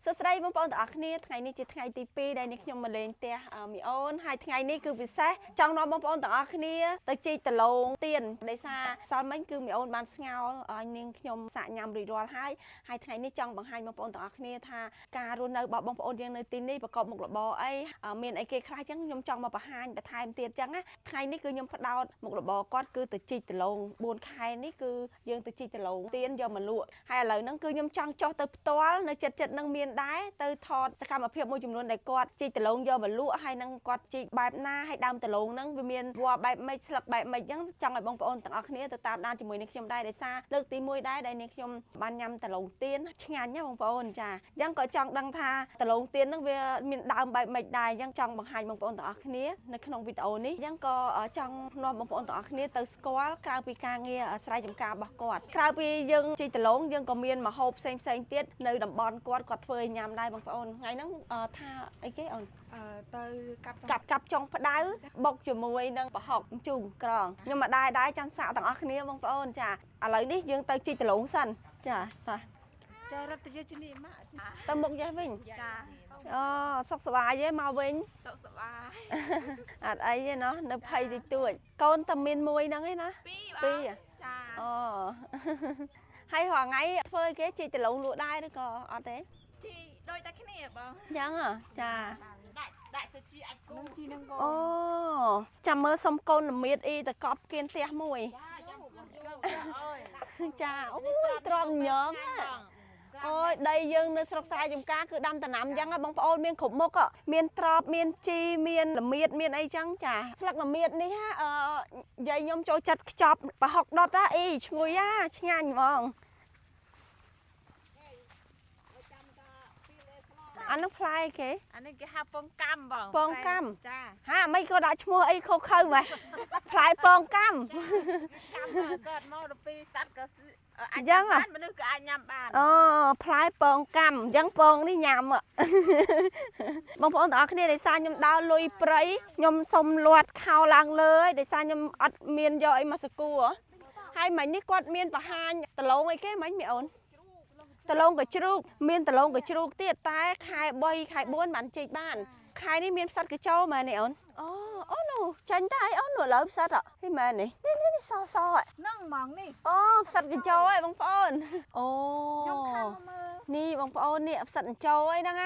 សួស្តីបងប្អូនទាំងអស់គ្នាថ្ងៃនេះជាថ្ងៃទី2ដែលនេះខ្ញុំមកលេងផ្ទះមីអូនហើយថ្ងៃនេះគឺពិសេសចង់នាំបងប្អូនទាំងអស់គ្នាទៅជីកដលងទៀនដោយសារសល់មិញគឺមីអូនបានស្ងោរឲ្យនាងខ្ញុំសាកញ៉ាំរួចរាល់ហើយថ្ងៃនេះចង់បង្ហាញបងប្អូនទាំងអស់គ្នាថាការរស់នៅរបស់បងប្អូនយើងនៅទីនេះប្រកបមុខរបរអីមានអីគេខ្លះអញ្ចឹងខ្ញុំចង់មកបង្ហាញបន្ថែមទៀតអញ្ចឹងណាថ្ងៃនេះគឺខ្ញុំផ្ដោតមុខរបរគាត់គឺទៅជីកដលង4ខែនេះគឺយើងទៅជីកដលងទៀនយកមកលក់ហើយឥឡូវហ្នឹងគឺខ្ញុំចង់ចុះទៅផ្ទាល់នៅចិត្តហ្នឹងមានដែរទៅថតសកម្មភាពមួយចំនួនដែលគាត់ជីកដលងយកមកលក់ហើយនឹងគាត់ជីកបែបណាហើយដើមដលងហ្នឹងវាមានវល្លិបែបម៉េចស្លឹកបែបម៉េចអញ្ចឹងចង់ឲ្យបងប្អូនទាំងអស់គ្នាទៅតាមដានជាមួយនឹងខ្ញុំដែរដោយសារលើកទី1ដែរដែលនាងខ្ញុំបានញ៉ាំដលងទៀនឆ្ងាញ់ណាបងប្អូនចាអញ្ចឹងក៏ចង់ដឹងថាដលងទៀនហ្នឹងវាមានដើមបែបម៉េចដែរអញ្ចឹងចង់បង្ហាញបងប្អូនទាំងអស់គ្នានៅក្នុងវីដេអូនេះអញ្ចឹងក៏ចង់នាំបងប្អូនទាំងអស់គ្នាទៅស្គាល់ក្រៅពីការងារស្រែចម្ការរបស់គាត់ក្រៅពីយើងជីកដលងយើងក៏មានម្ហូបផ្សេងទៀតនៅតំបន់គាត់ធ្វើឲ្យញ៉ាំដែរបងប្អូនថ្ងៃហ្នឹងថាអីគេអូនទៅកាប់ចុងផ្ដៅបុកជាមួយនឹងប្រហុកជូរក្រងខ្ញុំមកដែរចាំសាកទាំងអស់គ្នាបងប្អូនចាឥឡូវនេះយើងទៅជីកដលងសិនចាតាចារត់ទៅជិះនេះម៉ាក់ទៅមុខចេះវិញចាអូសុខសប្បាយទេមកវិញសុខសប្បាយអត់អីទេណោះនៅភ័យតិចតួចកូនតែមានមួយហ្នឹងឯណាពីរចាអូហើយរាល់ថ្ងៃធ្វើឲ្យគេជីកដលងលក់ដែរឬក៏អត់ទេជីដូចតែគ្នាបងអញ្ចឹងចាដាក់ទៅជីអាចគូជីនឹងកូនអូចាំមើលសុំកូនល្មៀតអ៊ីទៅកប់គៀនផ្ទះមួយចាអូយទ្រាំញោមអូយដីយើងនៅស្រុកស្រែចម្ការគឺដាំដំណាំអញ្ចឹងបងប្អូនមានគ្រប់មុខមានត្រប់មានជីមានល្មៀតមានអីចឹងចាស្លឹកល្មៀតនេះយាយខ្ញុំចូលចិត្តខ្ចប់ប្រហុកដុតអីឈ្ងុយឆ្ងាញ់ហ្មងអានោះផ្លែគេអានេះគេហៅពងកម្មបងពងកម្មចាហាមិនក៏ដាក់ឈ្មោះអីខុសខើម៉េះផ្លែពងកម្មកម្មកើតមកទៅពីសត្វក៏អញ្ចឹងមនុស្សក៏អាចញ៉ាំបានអូផ្លែពងកម្មអញ្ចឹងពងនេះញ៉ាំបងប្អូនទាំងអស់គ្នាដោយសារខ្ញុំដើរលុយព្រៃខ្ញុំសុំលាត់ខោឡើងលើដោយសារខ្ញុំអត់មានយកអីមកសគួរហើយមិញនេះគាត់មានបង្ហាញដលងអីគេមិញមីអូនដលងកជ្រូកមានដលងកជ្រូកទៀតតែខែ3ខែ4បានជីកបានខែនេះមានផ្សិតកញ្ចោមែនទេអូនអូនោះចាញ់តែអូននោះលើផ្សិតហីមែននេះសហ្នឹងហ្មងនេះអូផ្សិតកញ្ចោហ៎បងប្អូនអូខ្ញុំខាងមើលនេះបងប្អូននេះផ្សិតកញ្ចោអីហ្នឹង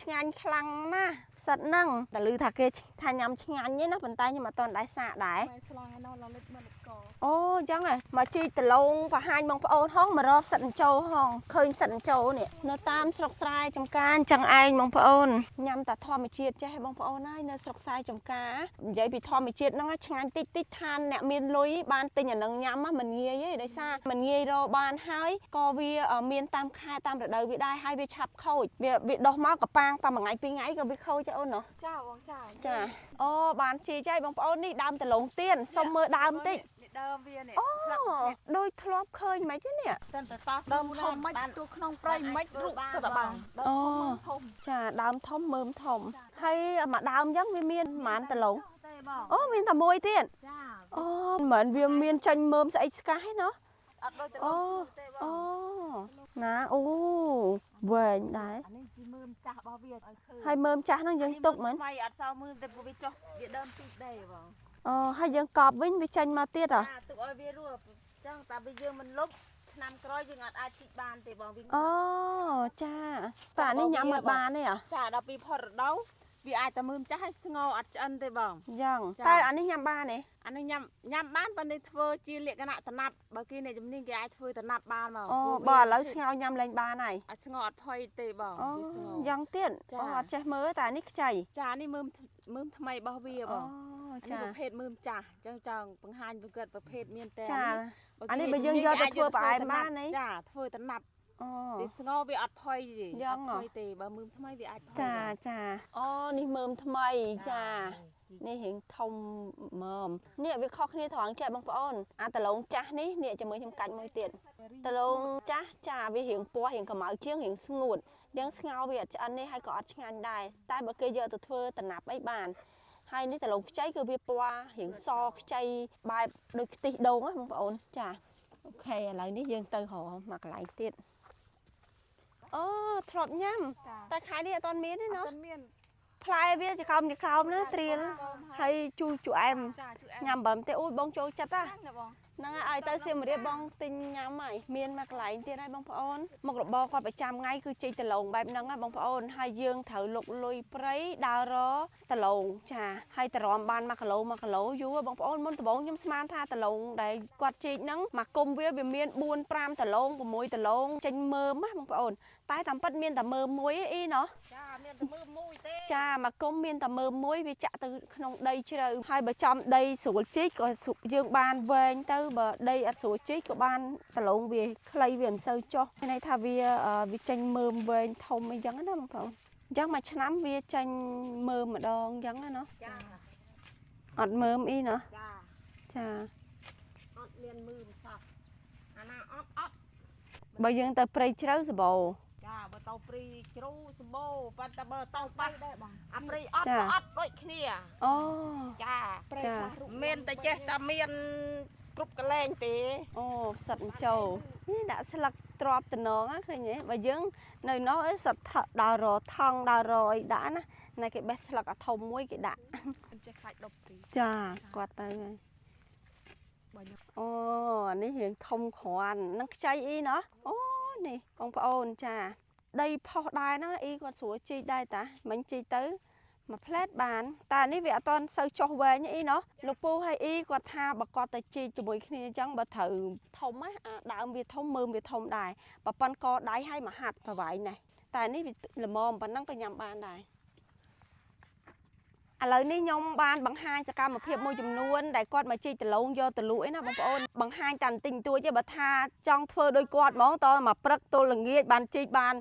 ឆ្ងាញ់ខ្លាំងណាស់ផ្សិតហ្នឹងតែឮថាគេថាញ៉ាំឆ្ងាញ់ទេណាប៉ុន្តែខ្ញុំអត់ទាន់ដែរសាកដែរស្លងឯនោះលលិចមកកអូអញ្ចឹងមកជីកដលងបង្ហាញបងប្អូនហងមករកផ្សិតកញ្ចោហងឃើញផ្សិតកញ្ចោនេះនៅតាមស្រុកស្រែចម្ការអញ្ចឹងឯងបងប្អូនញ៉ាំតែធម្មជាតិចេះបងប្អូនហើយនៅស្រុកស្រែចម្ការនិយាយពីធម្មជាតិហ្នឹងឆ្ងាញ់តិចឋានអ្នកមានលុយបានទិញអានឹងញ៉ាំមិនងាយទេដោយសារមិនងាយរកបានហើយក៏វាមានតាមខែតាមរដូវវាដែរហើយវាឆាប់ខូចវាដុះមកកប៉ាងតែមួយថ្ងៃពីរថ្ងៃក៏វាខូចអូនណាចាបងចាអូបានជីកហើយបងប្អូននេះដើមដលងទៀនសុំមើលដើមតិចដើមវានេះស្លឹកដូចធ្លាប់ឃើញមិនទេនេះតែតោះដើមធំមិនទូក្នុងព្រៃមិនរូបទៅតបានអូចាដើមធំមើមធំហើយមួយដើមអញ្ចឹងវាមានប្រហែលដលងអូមានតែមួយទៀតចាអូមិនវាមានចាញ់មើមស្អិចស្កះឯណោះអត់ដូចដលងទេបងអូណាអូវែងដែរអានេះជាមើមចាស់របស់វាឲ្យឃើញហើយមើមចាស់ហ្នឹងយើងទុកមិនថ្មីអត់សល់មើមតែពួកវាចុះវាដើមពីរដែរបងអូហើយយើងកប់វិញវាចេញមកទៀតហ៎ទុកឲ្យវារស់ចឹងតែបើយើងមិនលុបឆ្នាំក្រោយយើងអាចជីកបានទេបងវិញអូចាតែនេះញ៉ាំមិនបានទេចាដល់ពីផុតរដូវវាអាចតែមើមចាស់ឲ្យស្ងោអត់ឆ្អិនទេបងយ៉ាងតែអានេះញ៉ាំបានទេអានេះញ៉ាំបានប៉ុន្តែធ្វើជាលក្ខណៈតំណាប់បើគេអ្នកជំនាញគេអាចធ្វើតំណាប់បានមកអូបើឥឡូវស្ងោញ៉ាំលែងបានហើយអត់ស្ងោអត់ផុយទេបងវាស្ងោយ៉ាងទៀតអូអត់ចេះមើលតែនេះខ្ចីចានេះមើមថ្មីរបស់វាបងចាប្រភេទមើមចាស់អញ្ចឹងចង់បង្ហាញពីគាត់ប្រភេទមានតែចាអានេះបើយើងយកទៅធ្វើប្រអែមបានទេចាធ្វើតំណាប់វាស្ងោវាអត់ផុយទេយ៉ាងផុយទេបើមើមថ្មីវាអាចផុយចាអូនេះមើមថ្មីចានេះរៀងធំមើមនេះវាខុសគ្នាត្រង់ចេះបងប្អូនអាដលងចាស់នេះនេះជាមួយខ្ញុំកាច់មួយទៀតដលងចាស់ចាវារៀងពណ៌រៀងខ្មៅជាងរៀងស្ងួតយើងស្ងោវាអត់ឆ្អិននេះហើយក៏អត់ឆ្ងាញ់ដែរតែបើគេយកទៅធ្វើតំណាប់អីបានហើយនេះដលងខ្ចីគឺវាពណ៌រៀងសខ្ចីបែបដូចខ្ទិះដូងណាបងប្អូនចាអូខេឥឡូវនេះយើងទៅរកមកកន្លែងទៀត អូធ្លាប់ញ៉ាំតែខែនេះអត់ទាន់មានទេ អ เนาะ ត់មាន ផ្លែវាជាខោមណាត្រៀលហើយជូរជូរអែម ចាជឿអែម ញ៉ាំបើទេអូយបងចូលចិត្ត ឆ្ងាញ់ណាបង ហ្នឹងហើយឲ្យទៅសៀមរាបបងទិញញ៉ាំហើយមានមកកន្លែងទៀតហើយបងប្អូនមុខរបរគាត់ប្រចាំថ្ងៃគឺជីកដលងបែបហ្នឹងហើយបងប្អូនហើយយើងត្រូវលុកលុយព្រៃដើររដលងចាហើយតរំបាន1គីឡូយូរបងប្អូនមុនដំបូងខ្ញុំស្មានថាដលងដែលគាត់ជីកហ្នឹងមកគុំវាមាន4 5ដលង6ដលងចេញមើមណាបងប្អូនតែតាមពិតមានតែមើមមួយអីណោះ ចាមានតែមើលមួយទេ ចាមកគុំមានតែមើមមួយវាចាក់ទៅក្នុងដីជ្រៅហើយបើចំដីស្រួលជីកក៏យើងបានវែងទៅបើដីអត់ស្រួលជីកក៏បានដលងវាខ្លីវាមិនសូវចុះមានន័យថាវាចេញមើមវែងធំអីចឹងណាបងប្អូនអញ្ចឹងមួយឆ្នាំវាចេញមើមម្ដងអញ្ចឹងណា ចា អត់មើមអីណា ចា ចា អត់មានមើលសោះអាណាអត់ បើយើងទៅព្រៃជ្រៅសបោ ចាបើទៅព្រីជ្រូសម្បូរប៉ុន្តែបើទៅបាត់ដែរបងអាព្រីអត់ក៏អត់ដូចគ្នា អូ ចា ចា មានតែចេះតែមានគ្រប់កលែងទេ អូផ្សិតចូលនេះដាក់ស្លឹកទ្របតំណងណាឃើញទេបើយើងនៅនោះអីសិតដើររថងដើររអីដាក់ណាណែគេបេះស្លឹកអាធំមួយគេដាក់ ចេះខ្លាចដប់ព្រី ចាគាត់ទៅហើយ បើខ្ញុំ អូអានេះរៀងធំគ្រាន់នឹងខ្ចីអីណោះអូនេះបងប្អូនចាដីផុសដែរហ្នឹងអីគាត់ស្រួលជីកដែរតាមិញជីកទៅមួយផ្លែតបានតែនេះវាអត់តន់សូវចុះវែងអីណោះលោកពូហើយអីគាត់ថាបើគាត់ទៅជីកជាមួយគ្នាអញ្ចឹងបើត្រូវធំណាអាដើមវាធំមើមវាធំដែរបើប៉ុនកដៃឲ្យមកហាត់ប្រវែងនេះតែនេះវាល្មមប៉ុណ្ណឹងក៏ញ៉ាំបានដែរឥឡូវនេះខ្ញុំបានបង្ហាញសកម្មភាពមួយចំនួនដែលគាត់មកជីកដលងយកទៅលក់ឯណាបងប្អូនបង្ហាញតែបន្តិចបន្តួចទេបើថាចង់ធ្វើដូចគាត់ហ្មងតមកព្រឹកទល់ល្ងាចបានជីកបាន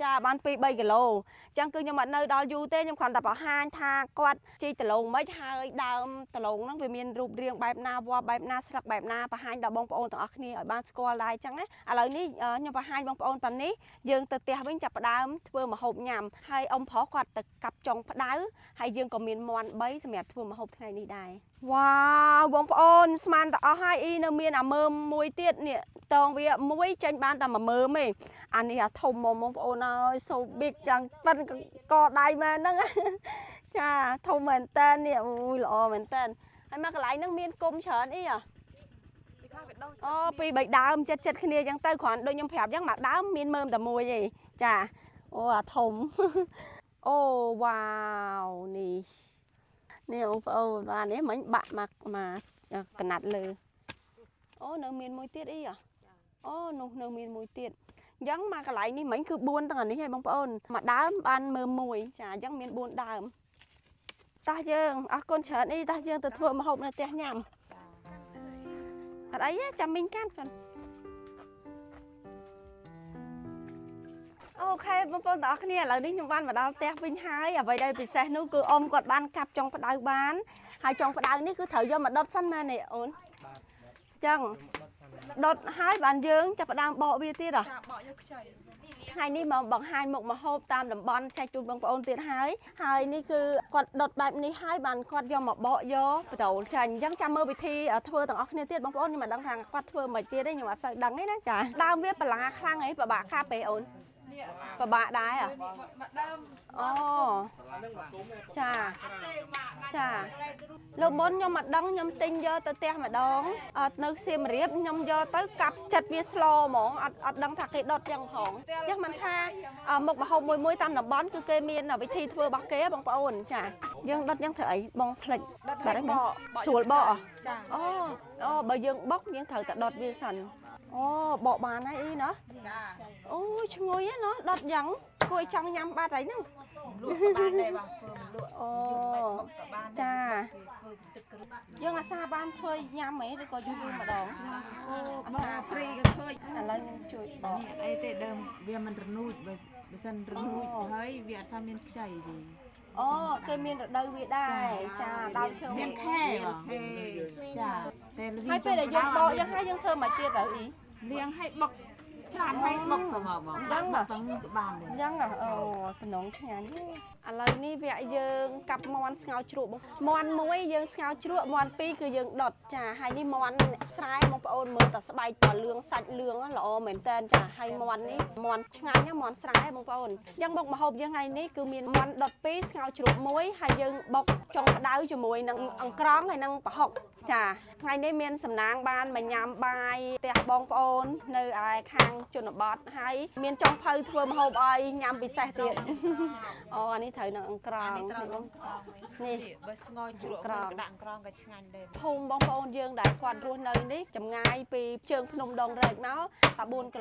ចាបាន2 3គីឡូអញ្ចឹងគឺខ្ញុំអត់នៅដល់យូរទេខ្ញុំគ្រាន់តែបង្ហាញថាគាត់ជីកដលងមិនហើយដើមដលងហ្នឹងវាមានរូបរាងបែបណាវល្លិបែបណាស្លឹកបែបណាបង្ហាញដល់បងប្អូនទាំងអស់គ្នាឲ្យបានស្គាល់ដែរអញ្ចឹងណាឥឡូវនេះខ្ញុំបង្ហាញបងប្អូនប៉ុណ្នេះយើងទៅផ្ទះវិញចាប់ផ្ដើមធ្វើម្ហូបញ៉ាំហើយអ៊ំប្រុសគាត់ទៅកាប់ចុងផ្ដៅហើយយើងក៏មានមាន់3សម្រាប់ធ្វើម្ហូបថ្ងៃនេះដែរវ៉ាវបងប្អូនស្មានតែអស់ហើយអ៊ីនៅមានអាមើមមួយទៀតនេះតងវាមួយចេញបានតែ1មើមទេអានេះអាធំមកបងប្អូនអើយសូប៊ីកយ៉ាងប៉ិនកដៃមែនហ្នឹងចាធំមែនតើនេះអូយល្អមែនតើហើយមកកន្លែងហ្នឹងមានគុំច្រើនអីហ៎ ពីខ្លះវាដោះ អូពី3ដើមចិត្តគ្នាអញ្ចឹងទៅគ្រាន់ដូចខ្ញុំប្រាប់អញ្ចឹងមួយដើមមានមើមតែមួយទេចាអូអាធំ អូវ៉ាវនេះបងប្អូនបាទនេះមិញបាក់មកកណាត់លើអូនៅមានមួយទៀតអីហ៎អូនោះនៅមានមួយទៀតអញ្ចឹងមកកន្លែងនេះមិញគឺ4ទាំងនេះហើយបងប្អូនមួយដើមបានមើមមួយចាអញ្ចឹងមាន4ដើមតោះយើងអរគុណច្រើនអីតោះយើងទៅធ្វើម្ហូបនៅផ្ទះញ៉ាំអត់អីទេចាំមីងកាន់គាត់អូខេបងប្អូនទាំងអស់គ្នាឥឡូវនេះខ្ញុំបានមកដល់ផ្ទះវិញហើយអ្វីដែលពិសេសនោះគឺអ៊ំគាត់បានកាប់ចុងផ្ដៅបានហើយចុងផ្ដៅនេះគឺត្រូវយកមកដុតសិនមែនទេអូនចឹងដុតហើយបានយើងចាប់ផ្ដើមបកវាទៀតហ៎ ចាបកយកខ្ចី ថ្ងៃនេះមកបង្ហាញមុខម្ហូបតាមតំបន់ចែកជូនបងប្អូនទៀតហើយនេះគឺគាត់ដុតបែបនេះហើយបានគាត់យកមកបកយកបដូរចាអញ្ចឹងចាំមើលវិធីធ្វើទាំងអស់គ្នាទៀតបងប្អូនខ្ញុំមិនដឹងថាគាត់ធ្វើមិនទៀតទេខ្ញុំអត់សូវដឹងទេណាចាដើមវាបន្លាខ្លាំងអីពិបាកកាប់ទេអូន នេះ ពិបាកដែរហ៎ មកដើម អូចាចាលោកមុនខ្ញុំមិនដឹងខ្ញុំទិញយកទៅផ្ទះម្ដងនៅសៀមរាបខ្ញុំយកទៅកាប់ចិត្តវាស្លហ្មងអត់ដឹងថាគេដុតយ៉ាងផងអញ្ចឹងមិនថាមុខម្ហូបមួយតាមតំបន់គឺគេមានវិធីធ្វើរបស់គេបងប្អូនចាយើងដុតយ៉ាងធ្វើអីបងផ្លិចបាត់ហើយស្រួលបក ចា អូបើយើងបុកយើងត្រូវតែដុតវាសិនអូបកបានហើយអីណា ចា អូឈ្ងុយណាដុតយ៉ាងគួរឲ្យចង់ញ៉ាំបាត់ហើយហ្នឹង លក់បានដែរបងធ្វើលក់ អូចាយើងអាសាបានធ្វើញ៉ាំហ៎ឬក៏យូរម្ដងអូអាសាព្រីក៏ឃើញឥឡូវខ្ញុំជួយបក អីទេដើមវាមិនរនួចបើសិនរនួចហើយវាអត់សមមានខ្ចីទេ អូគេមានរដូវវាដែរចាដើមឈើ មានខែបងចាតែ ហើយពេលដែលយើងបកយ៉ាងហើយយើងធ្វើមកទៀតទៅអ៊ី លៀងឲ្យបុក ច្រើនហើយមកទៅមកបងដល់មកទៅទៅបាន អញ្ចឹងអូតំណងឆ្ងាញ់ឥឡូវនេះវគ្គយើងកាប់មាន់ស្ងោរជ្រក់មាន់មួយយើងស្ងោរជ្រក់មាន់ពីរគឺយើងដុតចាហើយនេះមាន់ស្រែបងប្អូនមើលតែស្បែកពណ៌លឿងសាច់លឿងល្អមែនតើចាហើយមាន់នេះមាន់ឆ្ងាញ់ណាមាន់ស្រែបងប្អូនអញ្ចឹងបុកម្ហូបយើងថ្ងៃនេះគឺមានមាន់ដុតពីរស្ងោរជ្រក់មួយហើយយើងបុកចុងផ្ដៅជាមួយនឹងអង្ក្រងហើយនឹងប្រហុកចាថ្ងៃនេះមានសំណាងបានមកញ៉ាំបាយផ្ទះបងប្អូននៅឯខាងជនបទហើយមានចុងភៅធ្វើម្ហូបឲ្យញ៉ាំពិសេសទៀតអូអានេះត្រូវនឹងអង្ក្រងនេះ បើស្ងោរជ្រក់ក៏ដាក់ក្រងក៏ឆ្ងាញ់ដែរ ភូមិបងប្អូនយើងដែលគាត់រស់នៅនេះចម្ងាយពីជើងភ្នំដងរែកមកតែ4គី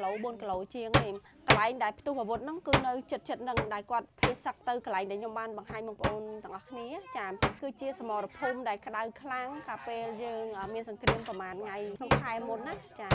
ឡូជាងនេះកន្លែងដែលផ្ទុះអាវុធហ្នឹងគឺនៅចិត្តហ្នឹងដែលគាត់ភៀសសឹកទៅកន្លែងដែលខ្ញុំបានបង្ហាញបងប្អូនទាំងអស់គ្នាចាគឺជាសមរភូមិដែលក្តៅខ្លាំងកាលពេលយើងមានសង្គ្រាមប្រហែលថ្ងៃក្នុងខែមុនណាចា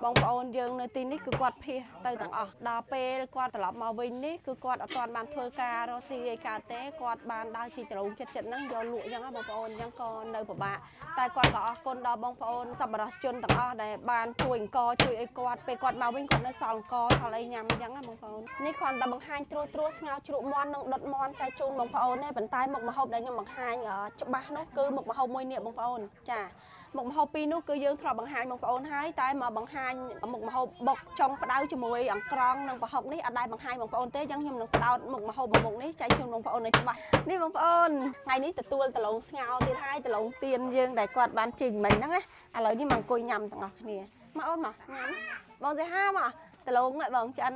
បងប្អូនយើងនៅទីនេះគឺគាត់ភៀសទៅទាំងអស់ដល់ពេលគាត់ត្រឡប់មកវិញនេះគឺគាត់អត់ទាន់បានធ្វើការរកស៊ីអីកើតទេគាត់បានដើរជីកត្រឡងចិត្តហ្នឹងយកលក់អញ្ចឹងបងប្អូនអញ្ចឹងក៏នៅពិបាកតែគាត់ក៏អរគុណដល់បងប្អូនសប្បុរសជនទាំងអស់ដែលបានជួយអង្គជួយអីគាត់ពេលគាត់មកវិញគាត់នៅសល់អង្គសល់អីញ៉ាំអញ្ចឹងណាបងប្អូននេះគាត់តែបង្ហាញត្រួសស្ងោរជ្រក់មាន់និងដុតមាន់ចែកជូនបងប្អូនទេប៉ុន្តែមុខម្ហូបដែលខ្ញុំបង្ហាញច្បាស់នោះគឺមុខម្ហូបមួយនេះបងប្អូនចាមុខម្ហូបពីរនោះគឺយើងធ្លាប់បង្ហាញបងប្អូនហើយតែមកបង្ហាញមុខម្ហូបបុកចុងផ្ដៅជាមួយអង្ក្រងនិងប្រហុកនេះអត់ដែលបង្ហាញបងប្អូនទេអញ្ចឹងខ្ញុំនឹងផ្ដោតមុខម្ហូបមួយមុខនេះចែកជូនបងប្អូនឲ្យច្បាស់នេះបងប្អូនថ្ងៃនេះទទួលដលងស្ងោរទៀតហើយដលងទៀនយើងដែលគាត់បានជីកមិញហ្នឹងណាឥឡូវនេះមកអង្គុយញ៉ាំទាំងអស់គ្នាមកអូនមកញ៉ាំបងទៅហាមកដលងហ្នឹងបងឆ្អិន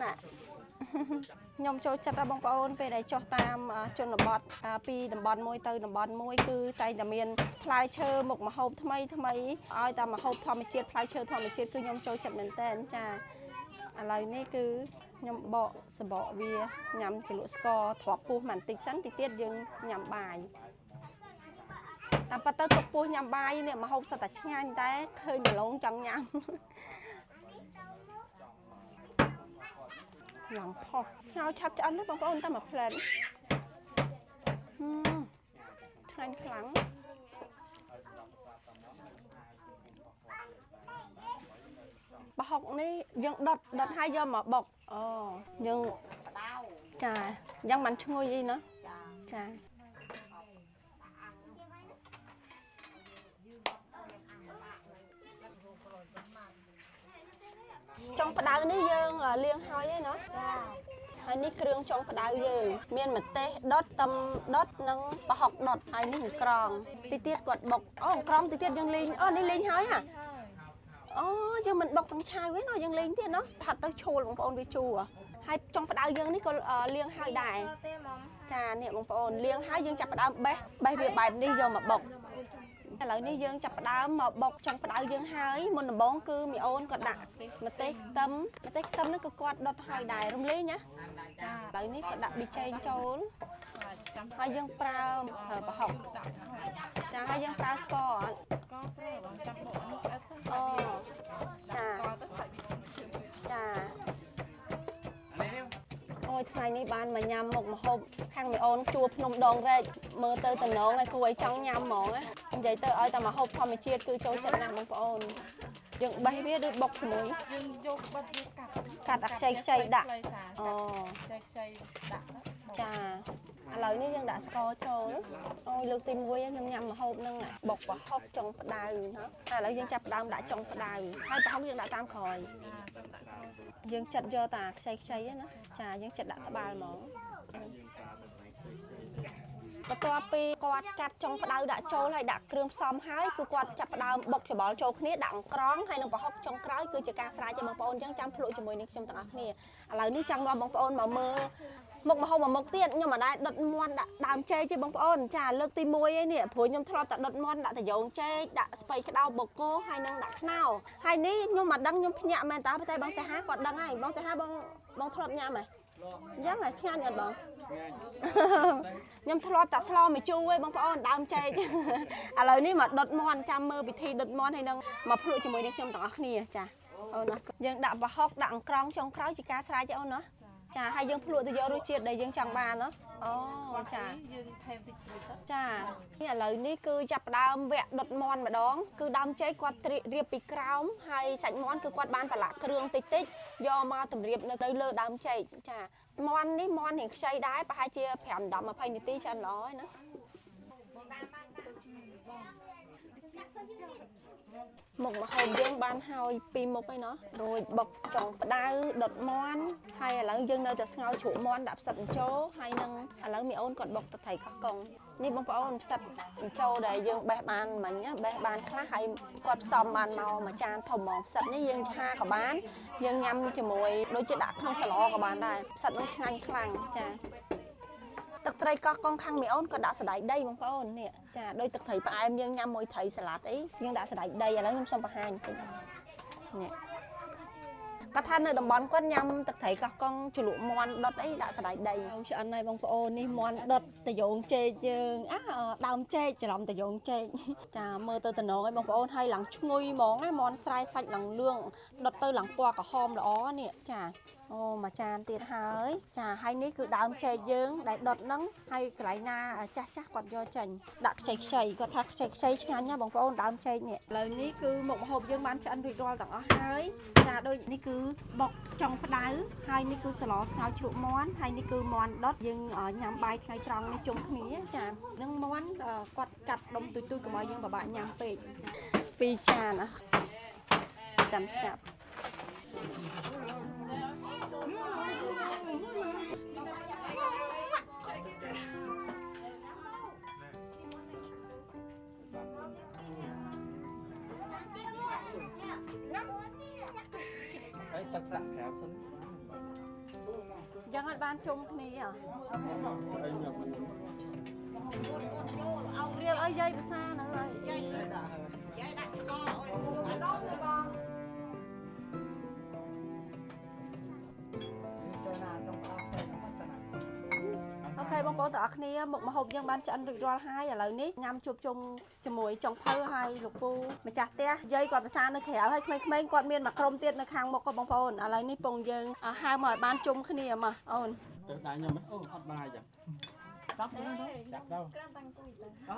ខ្ញុំចូលចិត្តដល់បងប្អូនពេលដែលចុះតាមជនបទពីតំបន់មួយទៅតំបន់មួយគឺតែងតែមានផ្លែឈើមុខម្ហូបថ្មីឲ្យតែម្ហូបធម្មជាតិផ្លែឈើធម្មជាតិគឺខ្ញុំចូលចិត្តមែនតើចាឥឡូវនេះគឺខ្ញុំបកសបកវាញ៉ាំជ្រលក់ស្ករទ្រាប់ពោះបន្តិចសិនតិចទៀតយើងញ៉ាំបាយតាមពិតទៅទុកពោះញ៉ាំបាយនេះម្ហូបសុទ្ធតែឆ្ងាញ់តែឃើញដលងចង់ញ៉ាំញ៉ាំផុសស្ងោរឆាប់ឆ្អិនណាបងប្អូនតែមួយផ្លែឆ្ងាញ់ខ្លាំងប្រហុកនេះយើងដុតហើយយកមកបុកអូយើងចាយ៉ាងមិនឈ្ងុយអីណាចាចុងផ្ដៅនេះយើងលាងហើយឯណាហើយនេះគ្រឿងចុងផ្ដៅយើងមានម្ទេសដុតខ្ទឹមដុតនិងប្រហុកដុតហើយនេះអង្ក្រងទីទៀតគាត់បុកអូអង្ក្រងទីទៀតយើងលេងអូនេះលេងហើយហ៎អូយើងមិនបុកទាំងឆៅទេណាយើងលេងទៀតណាផាត់ទៅឈូលបងប្អូនវាជូរហើយចុងផ្ដៅយើងនេះក៏លាងហើយដែរចានេះបងប្អូនលាងហើយយើងចាប់ផ្ដើមបេះវាបែបនេះយកមកបុកឥឡូវនេះយើងចាប់ផ្ដើមមកបុកចុងផ្ដៅយើងហើយមុនដំបូងគឺមីអូនក៏ដាក់ម្ទេសខ្ទឹមហ្នឹងក៏គាត់ដុតហើយដែររំលែងណាចាឥឡូវនេះក៏ដាក់ប៊ីចេងចូលហើយយើងប្រើប្រហុកចាហើយយើងប្រើស្ករប្រើបងចាប់បុកនេះស្អិតសិនអូចាអូយថ្ងៃនេះបានមកញ៉ាំមុខម្ហូបខាងមីអូនជួភ្នំដងរែកមើលទៅតំណងឲ្យគួរឲ្យចង់ញ៉ាំហ្មងណានិយាយទៅឲ្យតែម្ហូបធម្មជាតិគឺចូលចិត្តណាស់បងប្អូនយើងបេះវាឬបុកជាមួយយើងយកបិទវាកាត់អាខ្ចីដាក់អូខ្ចីដាក់ចាឥឡូវនេះយើងដាក់ស្ករចូលអូយលើកទី1ខ្ញុំញ៉ាំម្ហូបហ្នឹងបុកប្រហុកចុងផ្ដៅណាតែឥឡូវយើងចាប់ផ្ដើមដាក់ចុងផ្ដៅហើយប្រហុកយើងដាក់តាមក្រោយយើងចិតយកតាខ្ចីណាចាយើងចិតដាក់ត្បាល់ហ្មងបន្ទាប់ពីគាត់កាត់ចុងផ្ដៅដាក់ចូលហើយដាក់គ្រឿងផ្សំហើយគឺគាត់ចាប់ផ្ដើមបុកច្បល់ចូលគ្នាដាក់អង្ក្រងហើយនឹងប្រហុកចុងក្រោយគឺជាការស្រេចទេបងប្អូនអញ្ចឹងចាំភ្លក់ជាមួយនឹងខ្ញុំទាំងអស់គ្នាឥឡូវនេះចង់នាំបងប្អូនមកមើលមុខម្ហូបមួយមុខទៀតខ្ញុំមិនដែរដុតមាន់ដាក់ដើមចេកទេបងប្អូនចាលើកទី1ឯនេះព្រោះខ្ញុំធ្លាប់តែដុតមាន់ដាក់តយ៉ងចេកដាក់ស្ពៃក្តៅបូកគោហើយនឹងដាក់ខ្នោហើយនេះខ្ញុំមិនដឹងខ្ញុំភ្ញាក់មែនតើតែបងសាហាគាត់ដឹងហើយបងសាហាបងធ្លាប់ញ៉ាំហ៎អញ្ចឹងឆ្ងាញ់អត់បងខ្ញុំធ្លាប់តែស្លម្ជូរឯងបងប្អូនដើមចេកឥឡូវនេះមកដុតមាន់ចាំមើលពិធីដុតមាន់ហើយនឹងមកភ្លក់ជាមួយនឹងខ្ញុំទាំងអស់គ្នាចាអូនណាយើងដាក់ប្រហុកដាក់អង្ក្រងចុងក្រោយជាការស្រេចអូនណា ចាហើយយើងភ្លក់ទៅយករសជាតិដែលយើងចង់បានណាអូចា យើងថែមតិចទៀត ចានេះឥឡូវនេះគឺចាប់ផ្ដើមវគ្គដុតមាន់ម្ដងគឺដើមចេកគាត់រៀបពីក្រោមហើយសាច់មាន់គឺគាត់បានប្រឡាក់គ្រឿងតិចតិចយកមកតម្រៀបនៅទៅលើដើមចេកចាមាន់នេះមាន់រៀងខ្ចីដែរប្រហែលជា5 10 20នាទីឆ្អិនល្អហើយណាមុខម្ហូបយើងបានហើយ2មុខហើយណោះរួចបុកចុងផ្ដៅដុតមាន់ហើយឥឡូវយើងនៅតែស្ងោរជ្រក់មាន់ដាក់ផ្សិតអញ្ចោហើយនឹងឥឡូវមីអូនគាត់បុកទឹកត្រីកោះកុងនេះបងប្អូនផ្សិតអញ្ចោដែលយើងបេះបានមិញណាបេះបានខ្លះហើយគាត់ផ្សំបានមកមួយចានធំហ្មងផ្សិតនេះយើងឆាក៏បានយើងញ៉ាំជាមួយដូចជាដាក់ក្នុងសាឡក៏បានដែរផ្សិតនឹងឆ្ងាញ់ខ្លាំងចាទឹកត្រីកោះកុងខាងមីអូនក៏ដាក់សណ្តែកដីបងប្អូននេះចាដោយទឹកត្រីផ្អែមយើងញ៉ាំមួយត្រីសាឡាត់អីយើងដាក់សណ្តែកដីឥឡូវខ្ញុំសូមបង្ហាញបន្តិចនេះគាត់ថានៅតំបន់គាត់ញ៉ាំទឹកត្រីកោះកុងជ្រលក់មាន់ដុតអីដាក់សណ្តែកដីឆ្អិនហើយបងប្អូននេះមាន់ដុតតយងចេកយើងដើមចេកច្រឡំតយងចេកចាមើលទៅតំណងឲ្យបងប្អូនហើយឡើងឈ្ងុយហ្មងណាមាន់ស្រែសាច់ឡើងលឿងដុតទៅឡើងពណ៌ក្រហមល្អនេះចាអូមួយចានទៀតហើយចាហើយនេះគឺដើមចេកយើងដែលដុតហ្នឹងហើយកន្លែងណាចាស់គាត់យកចេញដាក់ខ្ចីគាត់ថាខ្ចីឆ្ងាញ់ណាបងប្អូនដើមចេកនេះឥឡូវនេះគឺមុខម្ហូបយើងបានឆ្អិនរួចរាល់ទាំងអស់ហើយចាដូចនេះគឺបុកចុងផ្ដៅហើយនេះគឺស្លស្ងោរជ្រក់មាន់ហើយនេះគឺមាន់ដុតយើងញ៉ាំបាយថ្ងៃត្រង់នេះជុំគ្នាចានឹងមាន់គាត់កាត់ដុំទូចៗកុំឲ្យយើងពិបាកញ៉ាំពេក2ចានចាំស្រាប់ហើយទឹកដាក់ក្រៅសិនយ៉ាងអត់បានជុំគ្នាហើយញ៉ាំអោរៀលអីយាយភាសានៅហើយយាយដាក់ហើយយាយដាក់ស្ករអើយអាដងទៅបងអូខេបងប្អូនទាំងអស់គ្នាមុខម្ហូបយើងបានឆ្អិនរួចរាល់ហើយឥឡូវនេះញ៉ាំជួបជុំជាមួយចុងភៅហើយលោកពូម្ចាស់ផ្ទះយាយគាត់ភាសានៅក្រៅហើយក្មេងៗគាត់មានមួយក្រុមទៀតនៅខាងមុខបងប្អូនឥឡូវនេះពងយើងហៅមកឲ្យបានជុំគ្នាមកអូនទៅដៃខ្ញុំអូអត់បាយចឹងចាប់ទៅចាប់ទៅក្រាមតាំងគួយទៅអូ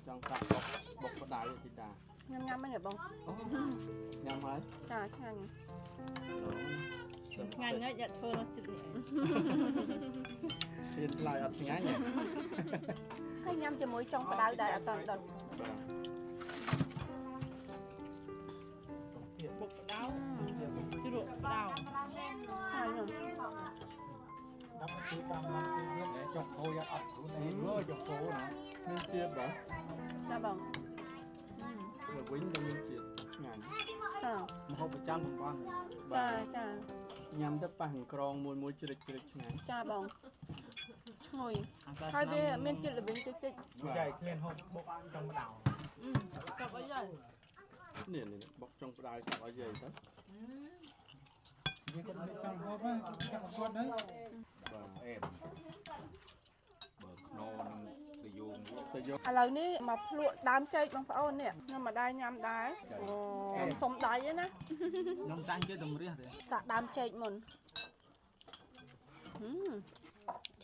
ចង់កាត់បុកបដៅទីតាញ៉ាំហ្នឹងបងញ៉ាំហើយចាឆ្ងាញ់ឆ្ងាញ់ហើយយកធ្វើនៅចិត្តនេះទៀតឆ្លើយអត់ឆ្ងាញ់ហើយញ៉ាំជាមួយចុងផ្ដៅដែលអត់តន់ដុតបុកផ្ដៅជ្រក់ផ្ដៅហើយនោះដល់ទៅតាមមកទៀតចុកហូរអត់គ្រូតែមើលចុកហូរណាមានជាតិបាទចាបងទៅវិញទៅមានជាតិឆ្ងាញ់ចាម្ហូបប្រចាំតំបន់ចាញ៉ាំទៅប៉ះក្រងមួយជ្រិចឆ្ងាញ់ចាបងឈ្ងុយហើយវាមានជាតិល្វីងតិចតិចយាយគ្មានហូបបុកចុងផ្ដៅចាប់អីហើយនេះបុកចុងផ្ដៅចាប់ឲ្យយាយទៅវាគាត់ចង់ហូបចាប់គាត់ទៅបាទអេមបើខ្នោនឹងទៅយោងឥឡូវនេះមកភ្លក់ដើមចេកបងប្អូននេះខ្ញុំមកដែរញ៉ាំដែរអូសុំដៃឯណាខ្ញុំចាញ់គេតម្រះទេសាក់ដើមចេកមុន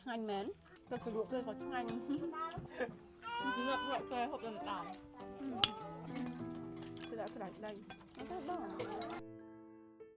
ឆ្ងាញ់មែនទឹកជ្រលក់គេក៏ឆ្ងាញ់ងាប់រកក្រែហូបដល់ម្ដងទៅដាក់ស្រាច់ដីទៅបង